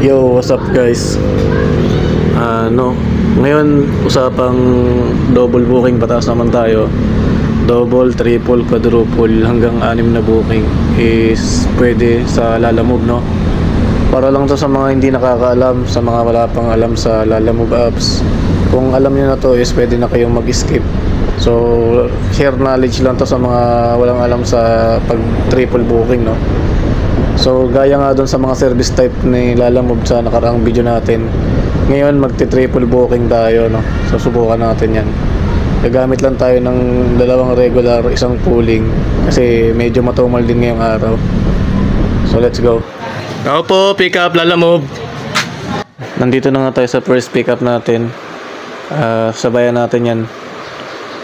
Yo, what's up guys? Ngayon usapang double booking, pataas naman tayo. Double, triple, quadruple hanggang 6 na booking is pwede sa Lalamove, no? Para lang to sa mga hindi nakakaalam, sa mga wala pang alam sa Lalamove apps. Kung alam niyo na to is pwede na kayong mag-skip. So, share knowledge lang to sa mga walang alam sa pag triple booking, no? So, gaya nga doon sa mga service type ni Lalamove sa nakaraang video natin. Ngayon, magti-triple booking tayo, no? So, subukan natin yan. Gagamit lang tayo ng 2 regular, 1 pooling. Kasi medyo matumal din ngayong araw. So, let's go. Ako po, pick up Lalamove. Nandito na nga tayo sa first pick up natin. Sabayan natin yan.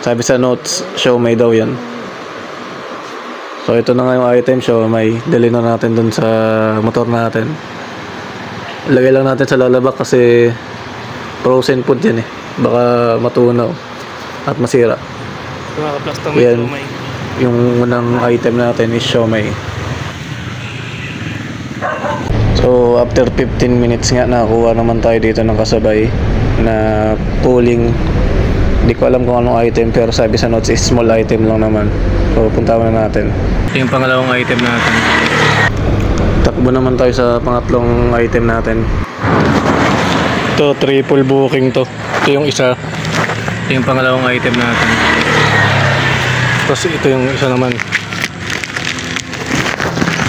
Sabi sa notes, show may daw yan. So ito na nga yung item, show may. Dali na natin dun sa motor natin. Lagay lang natin sa lalabak kasi frozen food yan eh. Baka matunaw at masira. Yan, yung unang item natin is siomai. So after 15 minutes nga nakakuha naman tayo dito ng kasabay na pooling. Hindi ko alam kung anong item pero sabi sa notes is small item lang naman. So punta na natin. Ito yung pangalawang item natin. Takbo naman tayo sa pangatlong item natin. Ito triple booking to. Ito yung isa. Ito yung pangalawang item natin. Tapos ito yung isa naman.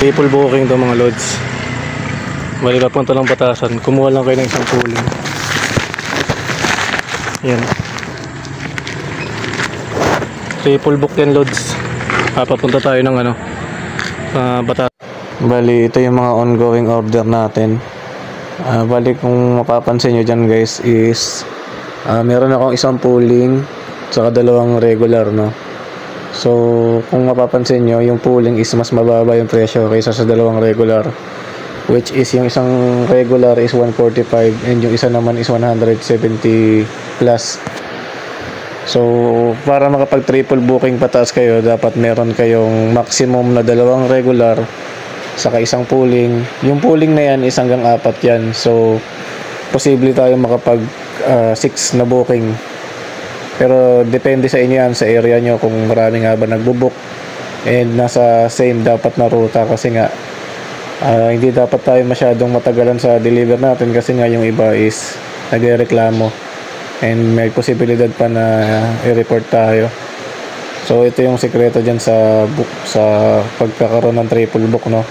Triple booking to mga lods. Balik na punta lang batasan. Kumuha lang kayo ng 1 pooling. Yan. Triple book yan loads. Papunta tayo ng Batas. Bali ito yung mga ongoing order natin. Bali kung mapapansin nyo dyan guys is meron akong 1 pooling saka 2 regular, no? So kung mapapansin nyo yung pooling is mas mababa yung presyo kaysa sa 2 regular, which is yung 1 regular is 145 and yung isa naman is 170 plus. So, para makapag triple booking pataas kayo, dapat meron kayong maximum na 2 regular saka 1 pooling. Yung pooling na yan is hanggang 4 yan. So, posible tayo makapag 6 na booking. Pero depende sa inyo yan, sa area nyo kung marami nga ba nagbubook and nasa same dapat na ruta kasi nga hindi dapat tayo masyadong matagalan sa deliver natin kasi nga yung iba is nagrereklamo. And may posibilidad pa na i-report tayo. So ito yung sekreto dyan sa pagkakaroon ng triple book, no?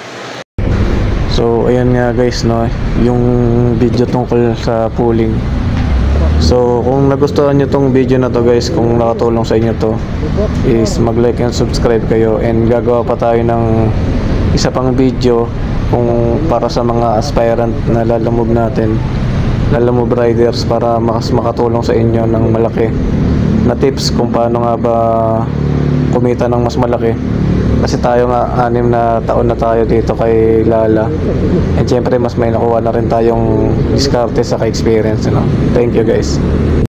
So ayan nga guys, no, yung video tungkol sa pooling. So kung nagustuhan nyo tong video na to guys, kung nakatulong sa inyo to, is mag-like and subscribe kayo. And gagawa pa tayo ng isa pang video kung para sa mga aspirant na Lalamove natin, Lalamove riders, para mas makatulong sa inyo ng malaki na tips kung paano nga ba kumita ng mas malaki. Kasi tayo nga 6 na taon na tayo dito kay Lala, and syempre mas may nakuha na rin tayong diskarte sa ka-experience, no? Thank you guys.